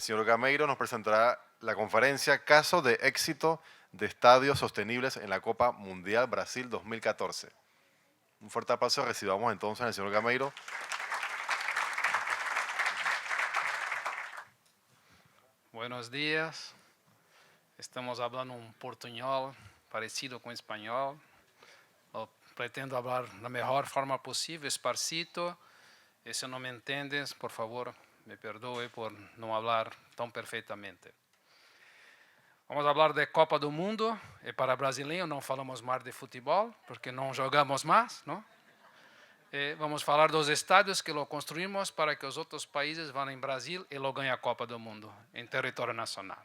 señor Gameiro nos presentará la conferencia Caso de éxito de estadios sostenibles en la Copa Mundial Brasil 2014. Un fuerte aplauso, recibamos entonces al señor Gameiro. Buenos días. Estamos hablando un portuñol parecido con español. Pretendo hablar da melhor forma possível, esparcito. E se não me entendes, por favor, me perdoe por não falar tão perfeitamente. Vamos falar da Copa do Mundo. E para brasileiro não falamos mais de futebol, porque não jogamos mais, não? E vamos falar dos estádios que lo construímos para que os outros países vão em Brasil e lo ganhem a Copa do Mundo em território nacional.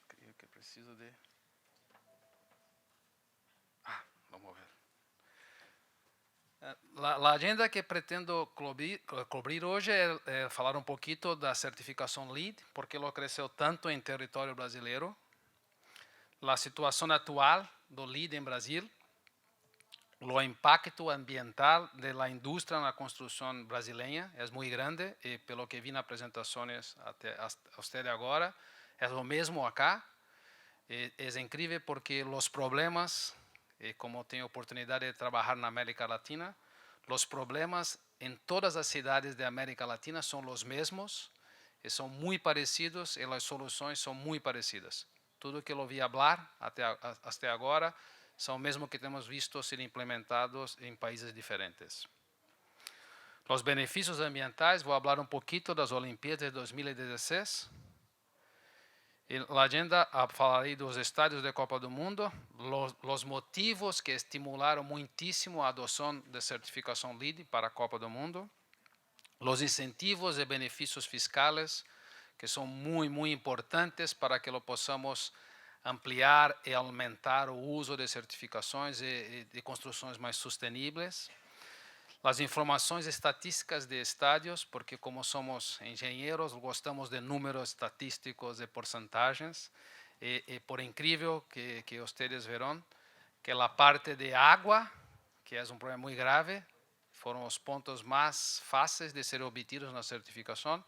Creio que preciso de... vamos ver. A agenda que pretendo cobrir hoje é falar um pouquinho da certificação LEED, porque ela cresceu tanto em território brasileiro, a situação atual do LEED em Brasil, o impacto ambiental da indústria na construção brasileira é muito grande e pelo que vi nas apresentações até agora, é o mesmo acá. É incrível porque os problemas, como tenho oportunidade de trabalhar na América Latina, os problemas em todas as cidades da América Latina são os mesmos, e são muito parecidos, e as soluções são muito parecidas. Tudo que eu ouvi falar até agora são o mesmo que temos visto ser implementados em países diferentes. Os benefícios ambientais, vou falar um pouquinho das Olimpíadas de 2016. Na agenda falarei dos estádios da Copa do Mundo, os motivos que estimularam muitíssimo a adoção de certificação LEED para a Copa do Mundo, os incentivos e benefícios fiscais que são muito importantes para que lo possamos ampliar e aumentar o uso de certificações e de construções mais sustentáveis. As informações estatísticas de estádios, porque como somos engenheiros, gostamos de números estatísticos e porcentagens. E por incrível que vocês verão, que a parte de água, que é um problema muito grave, foram os pontos mais fáceis de ser obtidos na certificação,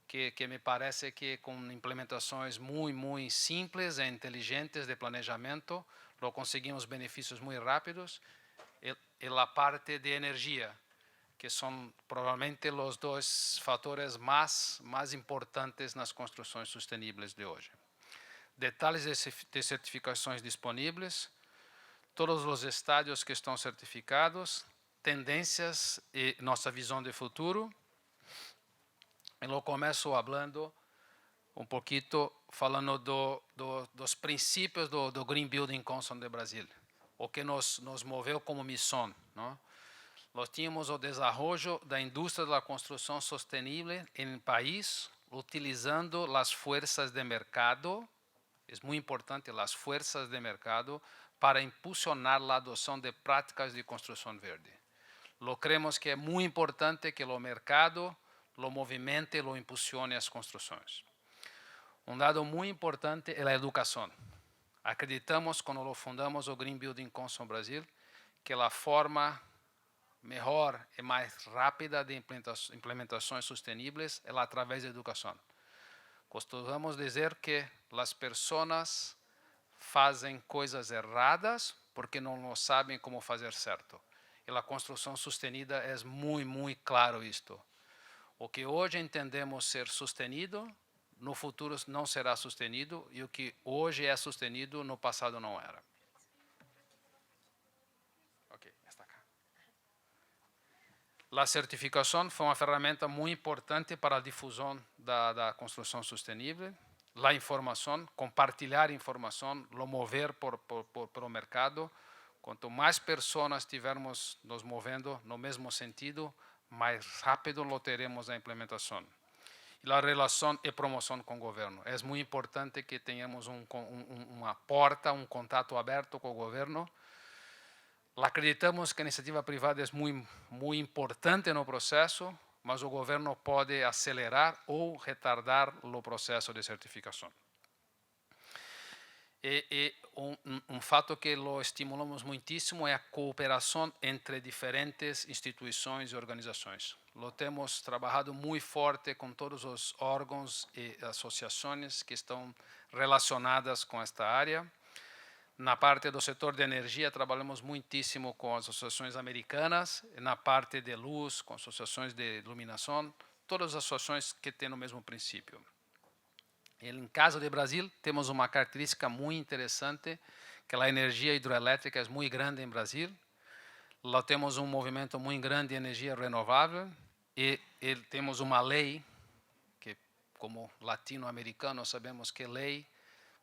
que me parece que com implementações muito simples e inteligentes de planejamento, lo conseguimos benefícios muito rápidos. E a parte de energia, que são provavelmente os dois fatores mais importantes nas construções sustentáveis de hoje. Detalhes de certificações disponíveis, todos os estádios que estão certificados, tendências e nossa visão de futuro. Eu começo falando um pouquinho, falando dos princípios do Green Building Council de Brasil, o que nos moveu como missão, não? Nós tínhamos o desenvolvimento da indústria da construção sustentável em país, utilizando as forças de mercado, é muito importante, as forças de mercado, para impulsionar a adoção de práticas de construção verde. Lo creemos que é muito importante que o mercado lo movimente, lo impulsione as construções. Um dado muito importante é a educação. Acreditamos, quando fundamos o Green Building Council Brasil, que a forma melhor e mais rápida de implementações sustentáveis é através da educação. Costumamos dizer que as pessoas fazem coisas erradas porque não sabem como fazer certo. E a construção sustenida é muito claro isto. O que hoje entendemos ser sustenido, no futuro não será sustenido, e o que hoje é sustenido, no passado não era. Ok, está cá. A certificação foi uma ferramenta muito importante para a difusão da construção sustentável. A informação, compartilhar informação, lo mover pelo mercado. Quanto mais pessoas tivermos nos movendo no mesmo sentido, mais rápido lo teremos a implementação. E a relação e promoção com o governo. É muito importante que tenhamos uma porta, um contato aberto com o governo. Acreditamos que a iniciativa privada é muito importante no processo, mas o governo pode acelerar ou retardar o processo de certificação. E fato que lo estimulamos muitíssimo é a cooperação entre diferentes instituições e organizações. Lo temos trabalhado muito forte com todos os órgãos e associações que estão relacionadas com esta área. Na parte do setor de energia, trabalhamos muitíssimo com as associações americanas. Na parte de luz, com associações de iluminação, todas as associações que têm o mesmo princípio. Em caso de Brasil, temos uma característica muito interessante, que a energia hidroelétrica é muito grande em Brasil. Lá temos um movimento muito grande de energia renovável e temos uma lei que, como latino-americanos, sabemos que lei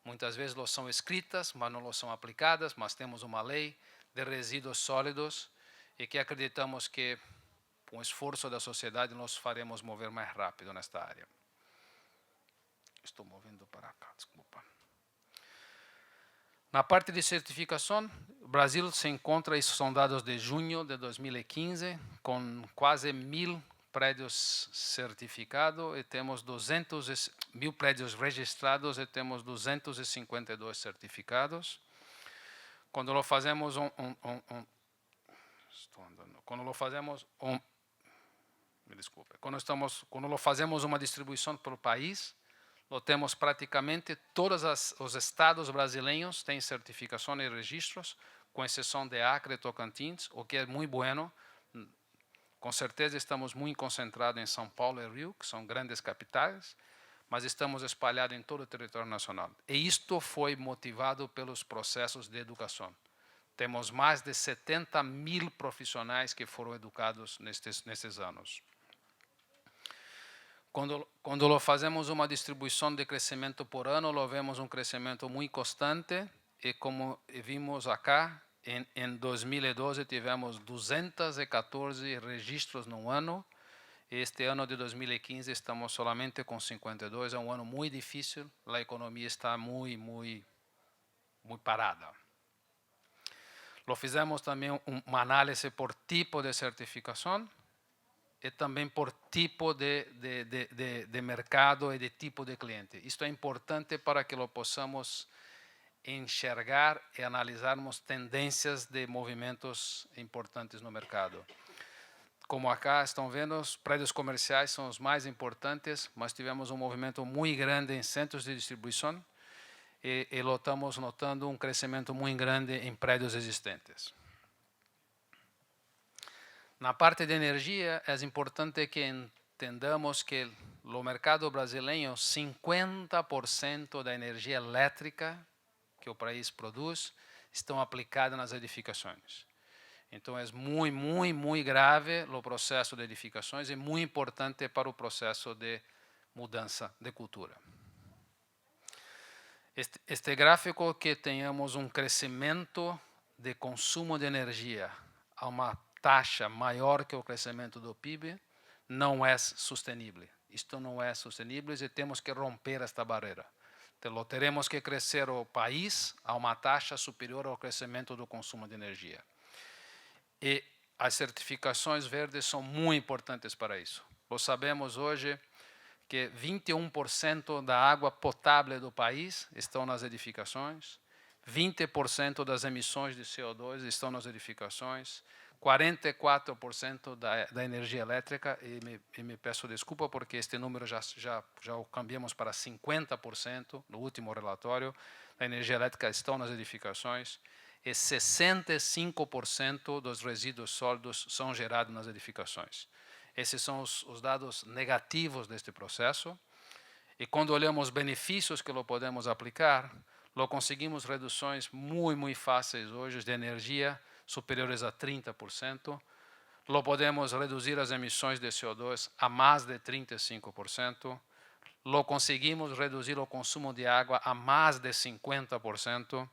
muitas vezes não são escritas, mas não são aplicadas, mas temos uma lei de resíduos sólidos e que acreditamos que, com o esforço da sociedade, nós faremos mover mais rápido nesta área. Estou movendo para cá, desculpa. Na parte de certificação, o Brasil se encontra, isso são dados de junho de 2015, com quase 1.000 prédios certificados e temos 1.000 prédios registrados e temos 252 certificados. Quando lo fazemos quando lo fazemos uma distribuição pelo país, lo temos praticamente todos os estados brasileiros têm certificação e registros, com exceção de Acre e Tocantins, o que é muito bueno. Com certeza estamos muito concentrados em São Paulo e Rio, que são grandes capitais, mas estamos espalhados em todo o território nacional. E isto foi motivado pelos processos de educação. Temos mais de 70.000 profissionais que foram educados nesses anos. Quando fazemos uma distribuição de crescimento por ano, vemos um crescimento muito constante e, como vimos acá, em 2012 tivemos 214 registros no ano. Este ano de 2015 estamos solamente com 52, é um ano muito difícil, a economia está muito parada. Fizemos também uma análise por tipo de certificação e também por tipo de mercado e de tipo de cliente. Isto é importante para que lo possamos enxergar e analisarmos tendências de movimentos importantes no mercado. Como acá estão vendo, os prédios comerciais são os mais importantes, mas tivemos um movimento muito grande em centros de distribuição e estamos notando um crescimento muito grande em prédios existentes. Na parte de energia, é importante que entendamos que no mercado brasileiro, 50% da energia elétrica que o país produz estão aplicadas nas edificações. Então, é muito grave o processo de edificações e muito importante para o processo de mudança de cultura. Este gráfico que tenhamos um crescimento de consumo de energia a uma taxa maior que o crescimento do PIB não é sustentável. Isto não é sustentável e temos que romper esta barreira. Então, teremos que crescer o país a uma taxa superior ao crescimento do consumo de energia. E as certificações verdes são muito importantes para isso. Nós sabemos hoje que 21% da água potável do país estão nas edificações, 20% das emissões de CO2 estão nas edificações, 44% da energia elétrica, e me peço desculpa porque este número já o cambiamos para 50% no último relatório, a energia elétrica estão nas edificações, e 65% dos resíduos sólidos são gerados nas edificações. Esses são os dados negativos deste processo. E quando olhamos os benefícios que podemos aplicar, conseguimos reduções muito fáceis hoje de energia, superiores a 30%. Podemos reduzir as emissões de CO2 a mais de 35%. Conseguimos reduzir o consumo de água a mais de 50%.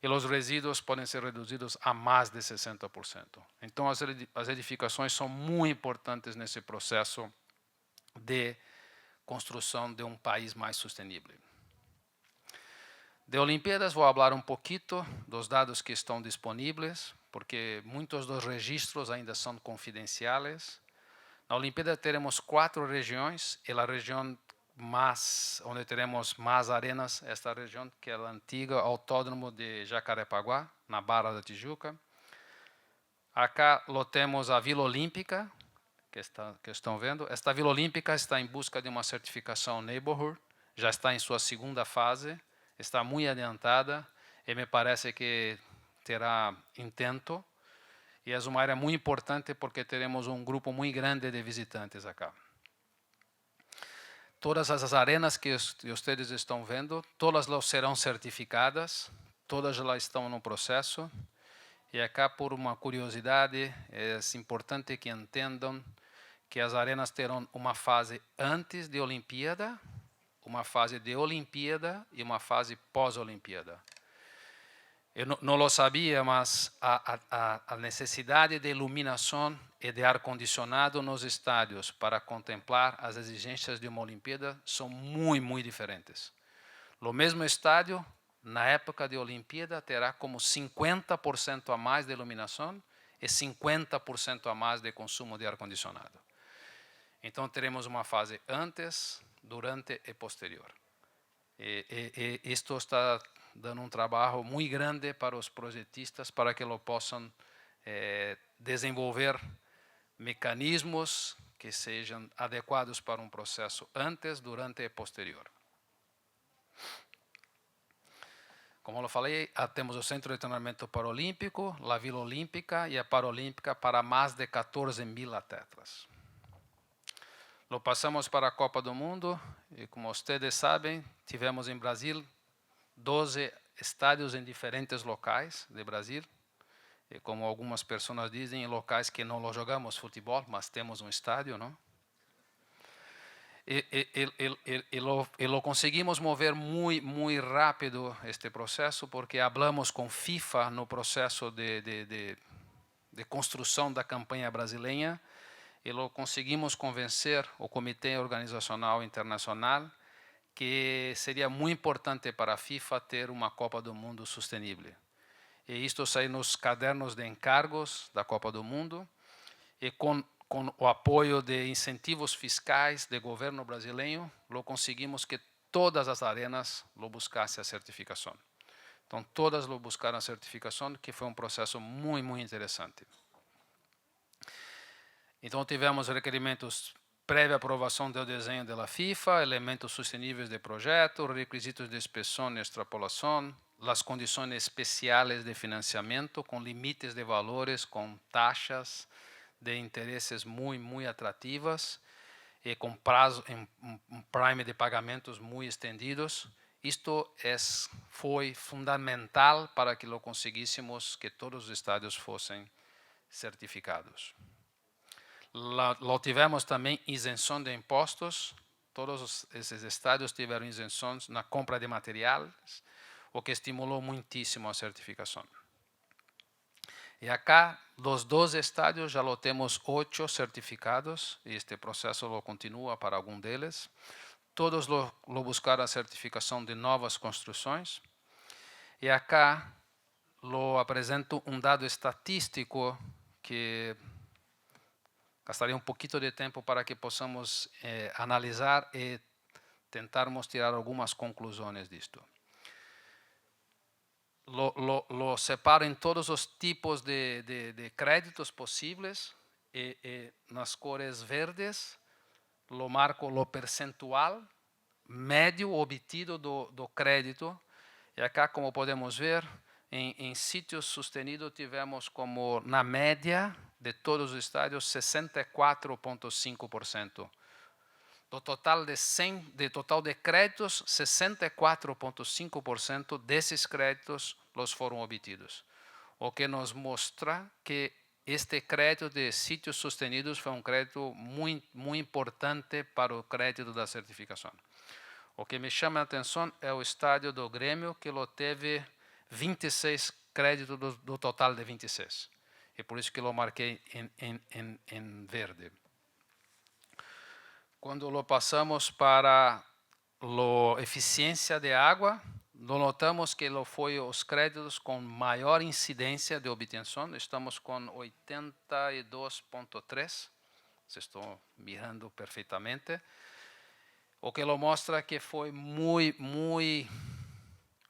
E os resíduos podem ser reduzidos a mais de 60%. Então, as edificações são muito importantes nesse processo de construção de um país mais sustentável. De Olimpíadas, vou falar um pouquinho dos dados que estão disponíveis, porque muitos dos registros ainda são confidenciais. Na Olimpíada teremos 4 regiões, e a região onde teremos mais arenas, esta região que é o antigo autódromo de Jacarepaguá, na Barra da Tijuca. Acá temos a Vila Olímpica, que estão vendo. Esta Vila Olímpica está em busca de uma certificação Neighborhood, já está em sua segunda fase, está muito adiantada e me parece que terá intento. E é uma área muito importante porque teremos um grupo muito grande de visitantes acá. Todas as arenas que vocês estão vendo, todas serão certificadas, todas já estão no processo. E acá, por uma curiosidade, é importante que entendam que as arenas terão uma fase antes de Olimpíada, uma fase de Olimpíada e uma fase pós-Olimpíada. Eu não lo sabia, mas a necessidade de iluminação e de ar-condicionado nos estádios para contemplar as exigências de uma Olimpíada são muito, muito diferentes. O mesmo estádio, na época de Olimpíada, terá como 50% a mais de iluminação e 50% a mais de consumo de ar-condicionado. Então, teremos uma fase antes, durante e posterior. E isto está dando um trabalho muito grande para os projetistas para que lo possam desenvolver mecanismos que sejam adequados para um processo antes, durante e posterior. Como eu falei, temos o Centro de Treinamento Paralímpico, a Vila Olímpica e a Paralímpica para mais de 14.000 atletas. Lo passamos para a Copa do Mundo e, como vocês sabem, tivemos em Brasil 12 estádios em diferentes locais de Brasil. E como algumas pessoas dizem, em locais que não jogamos futebol, mas temos um estádio, não? E lo conseguimos mover muito rápido este processo, porque falamos com FIFA no processo de construção da campanha brasileira, e lo conseguimos convencer o Comitê Organizacional Internacional que seria muito importante para a FIFA ter uma Copa do Mundo sustentável. E isto sai nos cadernos de encargos da Copa do Mundo, e com o apoio de incentivos fiscais do governo brasileiro, lo conseguimos que todas as arenas lo buscassem a certificação. Então, todas lo buscaram a certificação, que foi um processo muito, muito interessante. Então, tivemos requerimentos prévia aprovação do desenho da FIFA, elementos sustentáveis de projeto, requisitos de inspeção e extrapolação, as condições especiais de financiamento, com limites de valores, com taxas de interesses muito, muito atrativas e com prazo, um prime de pagamentos muito estendidos. Isto foi fundamental para que lo conseguíssemos que todos os estádios fossem certificados. Lo tivemos também isenção de impostos, todos esses estádios tiveram isenções na compra de materiais, o que estimulou muitíssimo a certificação. E acá, dos 12 estádios, já temos 8 certificados, e este processo continua para algum deles. Todos buscaram a certificação de novas construções. E acá, apresento um dado estatístico que gastaria um pouquinho de tempo para que possamos analisar e tentarmos tirar algumas conclusões disto. Lo separo em todos os tipos de créditos possíveis e nas cores verdes lo marco o percentual médio obtido do crédito. E acá, como podemos ver, em sítios sustenidos tivemos como na média de todos os estádios 64,5%. Do total de créditos, 64,5% desses créditos foram obtidos. O que nos mostra que este crédito de sítios sustenidos foi um crédito muito, muito importante para o crédito da certificação. O que me chama a atenção é o estádio do Grêmio, que teve 26 créditos do total de 26. E por isso que lo marquei em verde. Quando lo passamos para a eficiência de água, notamos que foi os créditos com maior incidência de obtenção. Estamos com 82,3. Vocês estão mirando perfeitamente. o que lo mostra que foi muito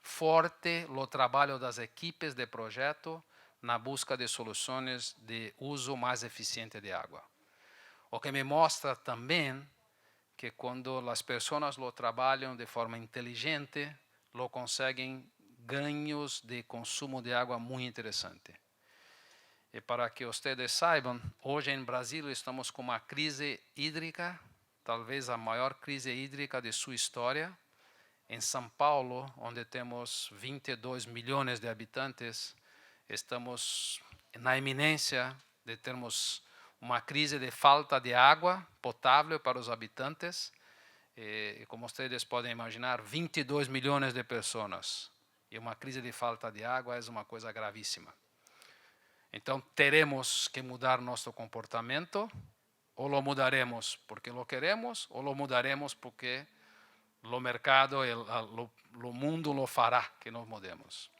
forte o trabalho das equipes de projeto na busca de soluções de uso mais eficiente de água. O que me mostra também que quando as pessoas lo trabalham de forma inteligente, lo conseguem ganhos de consumo de água muito interessante. E para que vocês saibam, hoje em Brasil estamos com uma crise hídrica, talvez a maior crise hídrica de sua história. Em São Paulo, onde temos 22 milhões de habitantes, estamos na iminência de termos uma crise de falta de água potável para os habitantes. E como vocês podem imaginar, 22 milhões de pessoas. E uma crise de falta de água é uma coisa gravíssima. Então, teremos que mudar nosso comportamento, ou lo mudaremos porque lo queremos, ou lo mudaremos porque o mercado, o mundo lo fará que nós mudemos.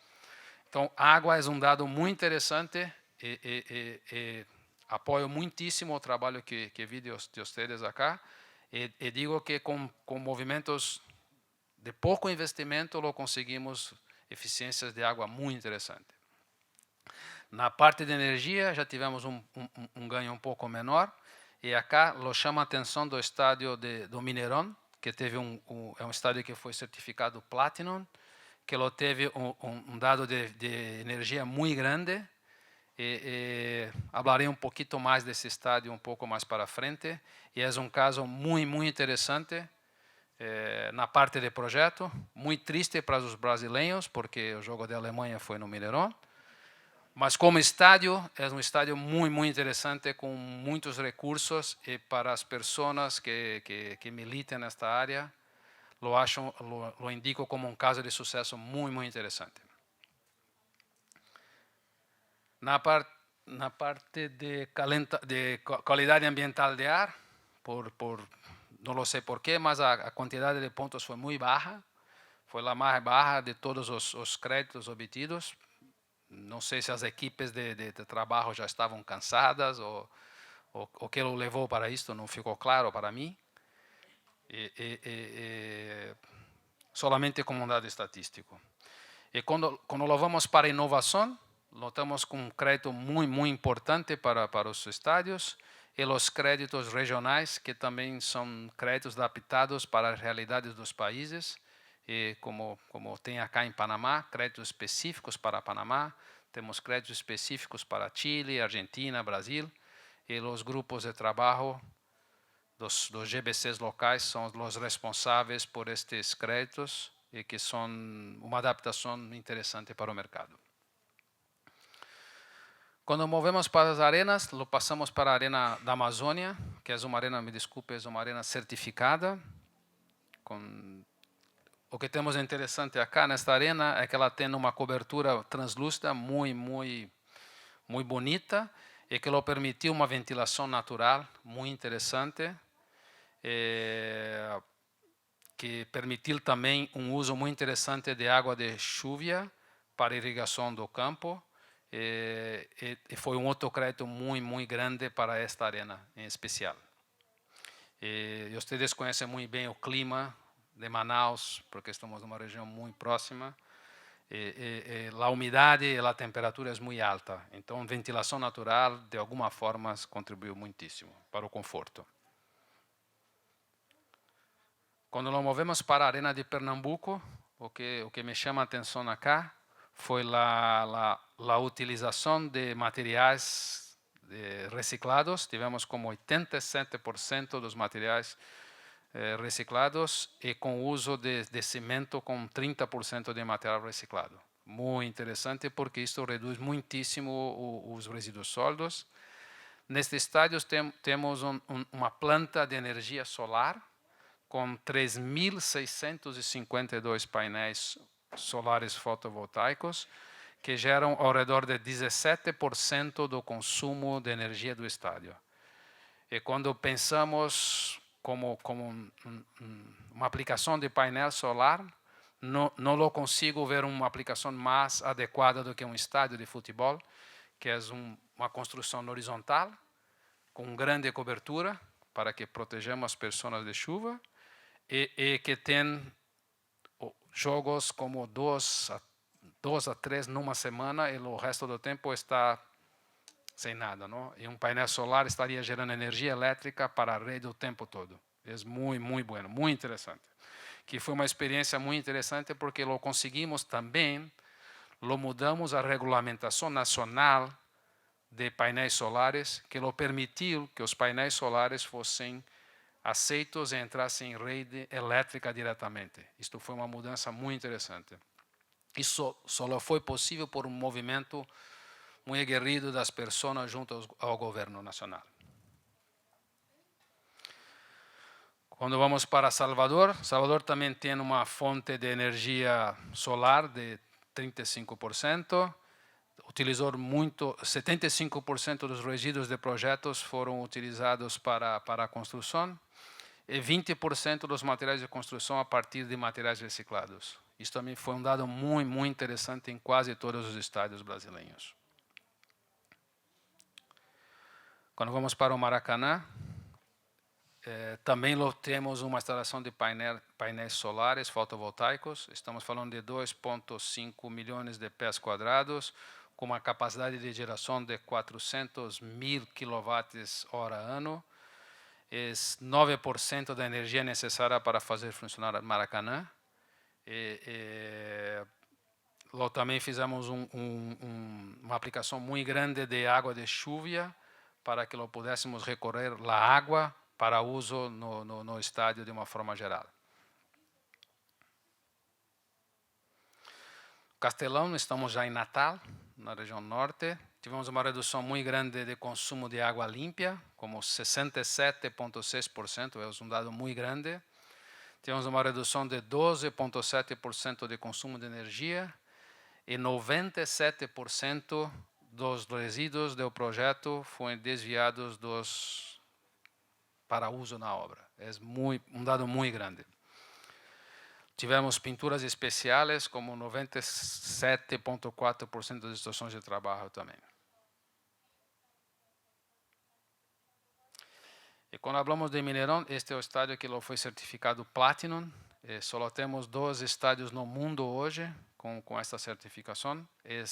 Então, água é dado muito interessante e apoio muitíssimo o trabalho que vi de vocês acá e digo que com movimentos de pouco investimento lo conseguimos eficiências de água muito interessantes. Na parte de energia já tivemos um ganho um pouco menor e acá lo chama a atenção do estádio do Mineirão, que teve é um estádio que foi certificado Platinum, que lo teve dado de energia muito grande. Falarei um pouquinho mais desse estádio um pouco mais para frente. E é um caso muito interessante na parte de projeto. Muito triste para os brasileiros, porque o jogo da Alemanha foi no Mineirão. Mas como estádio, é um estádio muito interessante, com muitos recursos, e para as pessoas que militam nesta área, lo indico como um caso de sucesso muito interessante. Na parte de qualidade ambiental de ar, não sei porquê, mas a quantidade de pontos foi muito baixa, foi a mais baixa de todos os créditos obtidos. Não sei se as equipes de trabalho já estavam cansadas ou o que o levou para isto não ficou claro para mim. Solamente como um dado estatístico. E quando lo vamos para a inovação, notamos com um crédito muito importante para os estádios e os créditos regionais, que também são créditos adaptados para as realidades dos países. E como tem acá em Panamá, créditos específicos para Panamá, temos créditos específicos para Chile, Argentina, Brasil, e os grupos de trabalho dos GBCs locais são os responsáveis por estes créditos e que são uma adaptação interessante para o mercado. Quando movemos para as arenas, lo passamos para a Arena da Amazônia, que é uma arena, me desculpe, é uma arena certificada. O que temos de interessante acá nesta arena é que ela tem uma cobertura translúcida muito bonita e que lo permitiu uma ventilação natural muito interessante, que permitiu também um uso muito interessante de água de chuva para irrigação do campo. E foi um outro crédito muito grande para esta arena em especial. E vocês conhecem muito bem o clima de Manaus, porque estamos numa região muito próxima. A umidade e a temperatura é muito alta. Então, ventilação natural, de alguma forma, contribuiu muitíssimo para o conforto. Quando nos movemos para a Arena de Pernambuco, o que me chama a atenção acá foi a utilização de materiais reciclados. Tivemos como 87% dos materiais reciclados e com uso de cimento com 30% de material reciclado. Muito interessante, porque isso reduz muitíssimo os resíduos sólidos. Neste estádio temos uma planta de energia solar com 3.652 painéis solares fotovoltaicos, que geram ao redor de 17% do consumo de energia do estádio. E quando pensamos como uma aplicação de painel solar, não consigo ver uma aplicação mais adequada do que um estádio de futebol, que é uma construção horizontal, com grande cobertura, para que protejamos as pessoas de chuva, e que tem jogos como 2 a 3 numa semana e o resto do tempo está sem nada, não? E um painel solar estaria gerando energia elétrica para a rede o tempo todo. É muito bueno, muito interessante. Que foi uma experiência muito interessante porque lo conseguimos também, lo mudamos a regulamentação nacional de painéis solares, que lo permitiu que os painéis solares fossem aceitos e entrassem em rede elétrica diretamente. Isto foi uma mudança muito interessante. Isso só foi possível por um movimento muito aguerrido das pessoas junto ao governo nacional. Quando vamos para Salvador, Salvador também tem uma fonte de energia solar de 35%. Utilizou muito, 75% dos resíduos de projetos foram utilizados para a construção e 20% dos materiais de construção a partir de materiais reciclados. Isso também foi um dado muito interessante em quase todos os estádios brasileiros. Quando vamos para o Maracanã, também temos uma instalação de painéis solares fotovoltaicos. Estamos falando de 2,5 milhões de pés quadrados, com uma capacidade de geração de 400.000 kWh ano. É 9% da energia necessária para fazer funcionar o Maracanã. Lá também fizemos uma aplicação muito grande de água de chuva para que lo pudéssemos recorrer a água para uso no estádio de uma forma geral. Castelão, estamos já em Natal, na região norte. Tivemos uma redução muito grande de consumo de água limpa, como 67,6%, é um dado muito grande. Tivemos uma redução de 12,7% de consumo de energia e 97% dos resíduos do projeto foram desviados para uso na obra. É um dado muito grande. Tivemos pinturas especiais, como 97,4% das estações de trabalho também. E quando falamos de Mineirão, este é o estádio que foi certificado Platinum. Só temos 2 estádios no mundo hoje com esta certificação. É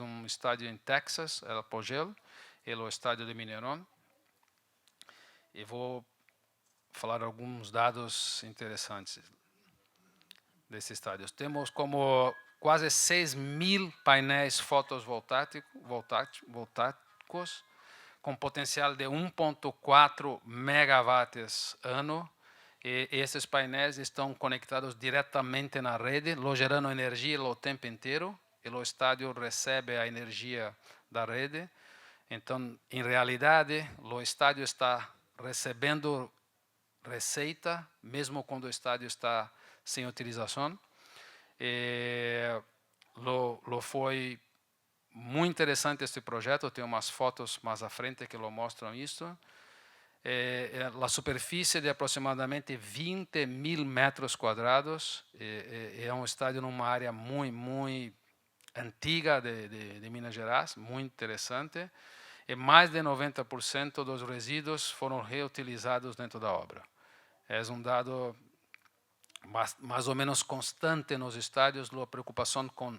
um estádio em Texas, El Apogeu, e o estádio de Mineirão. E vou falar alguns dados interessantes desse estádio. Temos como quase 6.000 painéis fotovoltaicos com potencial de 1,4 megawatts ano. E esses painéis estão conectados diretamente na rede, gerando energia o tempo inteiro. E o estádio recebe a energia da rede. Então, em realidade, o estádio está recebendo receita, mesmo quando o estádio está sem utilização. Foi muito interessante este projeto, tem umas fotos mais à frente que mostram isso. A superfície de aproximadamente 20.000 metros quadrados. É um estádio numa área muito antiga de Minas Gerais, muito interessante. E mais de 90% dos resíduos foram reutilizados dentro da obra. É um dado mais ou menos constante nos estádios, a preocupação com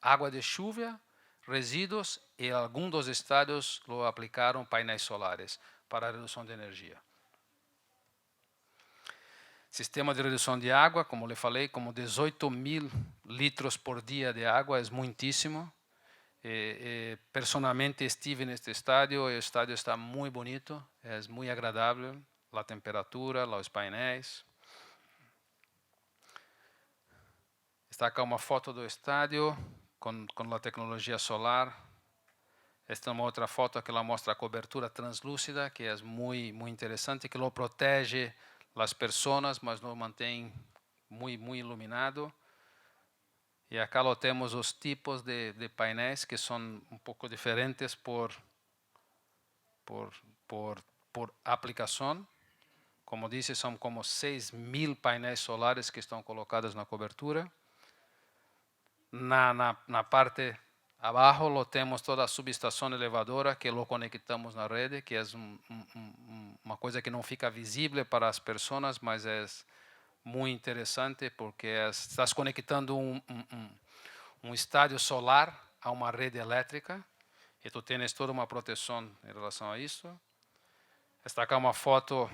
água de chuva, resíduos, e alguns dos estádios aplicaram painéis solares para a redução de energia. Sistema de redução de água, como lhe falei, como 18.000 litros por dia de água, é muitíssimo. Personalmente estive neste estádio, o estádio está muito bonito, é muito agradável, a temperatura, os painéis. Está aqui uma foto do estádio com a tecnologia solar. Esta é uma outra foto que ela mostra a cobertura translúcida, que é muito interessante, que lo protege as pessoas, mas lo mantém muito iluminado. E aqui temos os tipos de painéis, que são um pouco diferentes por aplicação. Como disse, são como 6.000 painéis solares que estão colocados na cobertura. Na parte abaixo temos toda a subestação elevadora que lo conectamos na rede, que é uma coisa que não fica visível para as pessoas, mas é muy interesante porque estás conectando un estadio solar a uma rede elétrica e tu tienes toda uma proteção em relação a isso. Está aqui uma foto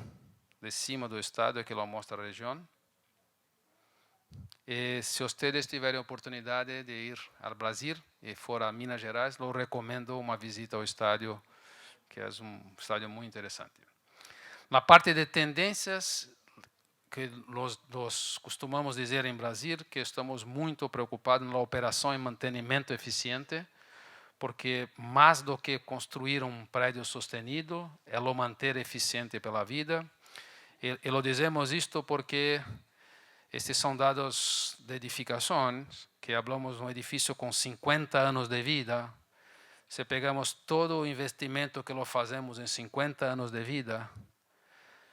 de cima do estádio que lo mostra a região. E se vocês tiverem a oportunidade de ir ao Brasil e for a Minas Gerais, eu recomendo uma visita ao estádio, que é estádio muito interessante. Na parte de tendências, que nós costumamos dizer em Brasil que estamos muito preocupados na operação e mantenimento eficiente, porque mais do que construir um prédio sustenido, é o manter eficiente pela vida. E lo dizemos isto porque estes são dados de edificações, que falamos de um edifício com 50 anos de vida. Se pegamos todo o investimento que lo fazemos em 50 anos de vida,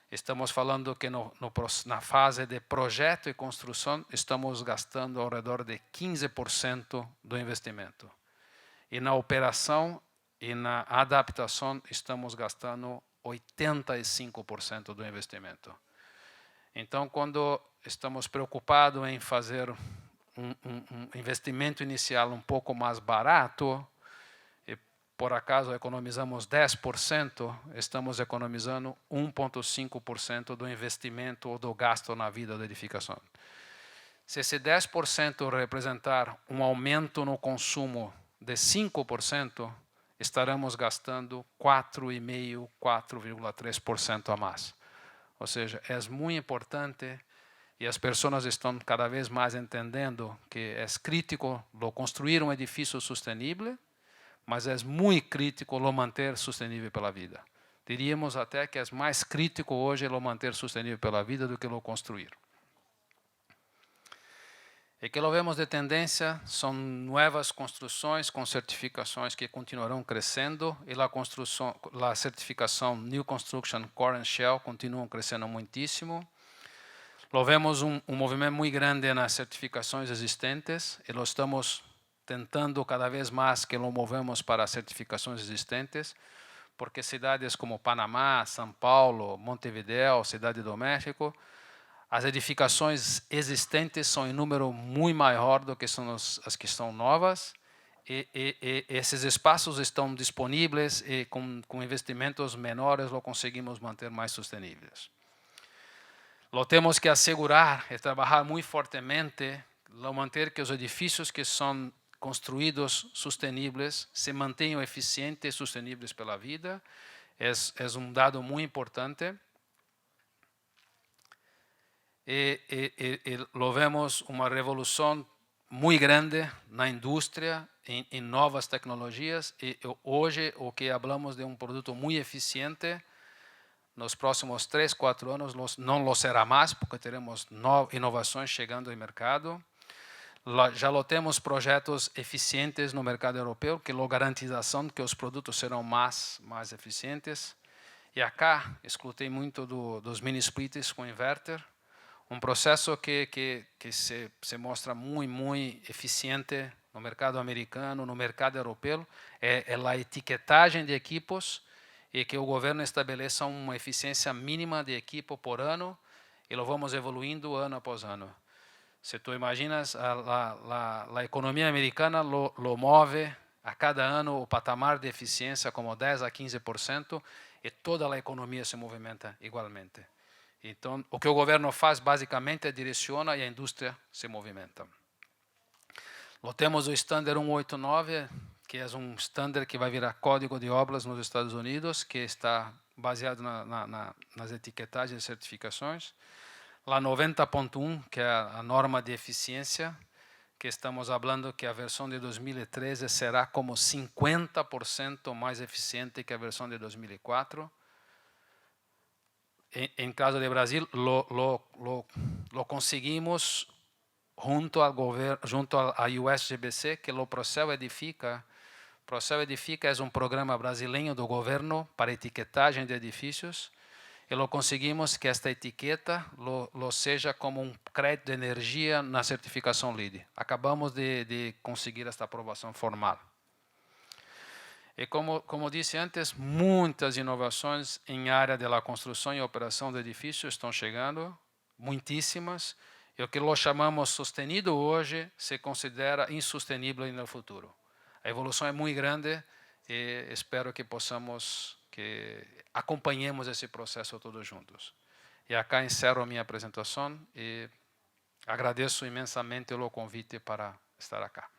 estamos falando que na fase de projeto e construção, estamos gastando ao redor de 15% do investimento. E na operação e na adaptação, estamos gastando 85% do investimento. Então, quando estamos preocupados em fazer um investimento inicial um pouco mais barato, e por acaso economizamos 10%, estamos economizando 1,5% do investimento ou do gasto na vida da edificação. Se esse 10% representar um aumento no consumo de 5%, estaremos gastando 4,5%, 4,3% a mais. Ou seja, é muito importante e as pessoas estão cada vez mais entendendo que é crítico construir um edifício sustentável, mas é muito crítico manter sustentável pela vida. Diríamos até que é mais crítico hoje manter sustentável pela vida do que construir. E que lo vemos de tendência são novas construções com certificações que continuarão crescendo e a certificação New Construction Core and Shell continuam crescendo muitíssimo. Lo vemos movimento muito grande nas certificações existentes e lo estamos tentando cada vez mais que lo movemos para certificações existentes, porque cidades como Panamá, São Paulo, Montevideo, Cidade do México, as edificações existentes são em número muito maior do que são as que são novas, e esses espaços estão disponíveis e com investimentos menores lo conseguimos manter mais sustentáveis. Lo temos que assegurar e trabalhar muito fortemente, lo manter que os edifícios que são construídos sustentáveis se mantenham eficientes e sustentáveis pela vida. É dado muito importante. E lo vemos uma revolução muito grande na indústria, em novas tecnologias. E hoje, o que falamos de um produto muito eficiente, nos próximos 3, 4 anos não lo será mais, porque teremos inovações chegando ao mercado. Já temos projetos eficientes no mercado europeu, que lo garantização que os produtos serão mais eficientes. E acá, escutei muito dos mini splits com inverter, um processo que se mostra muito eficiente no mercado americano, no mercado europeu, é a etiquetagem de equipos e que o governo estabeleça uma eficiência mínima de equipo por ano e lo vamos evoluindo ano após ano. Se tu imaginas, a economia americana lo move a cada ano o patamar de eficiência como 10 a 15% e toda a economia se movimenta igualmente. Então, o que o governo faz basicamente é direciona e a indústria se movimenta. Temos o Standard 189, que é um standard que vai virar código de obras nos Estados Unidos, que está baseado nas etiquetagens e certificações. La 90.1, que é a norma de eficiência, que estamos falando que a versão de 2013 será como 50% mais eficiente que a versão de 2004. Em caso de Brasil, lo conseguimos junto ao governo, junto à USGBC, que o Procel Edifica. Procel Edifica é um programa brasileiro do governo para etiquetagem de edifícios. E lo conseguimos que esta etiqueta lo seja como um crédito de energia na certificação LEED. Acabamos de conseguir esta aprovação formal. E como disse antes, muitas inovações em área da construção e operação de edifícios estão chegando. muitíssimas, e o que nós chamamos sustenido hoje se considera insustenível no futuro. A evolução é muito grande e espero que acompanhemos esse processo todos juntos. E acá encerro a minha apresentação e agradeço imensamente o convite para estar acá.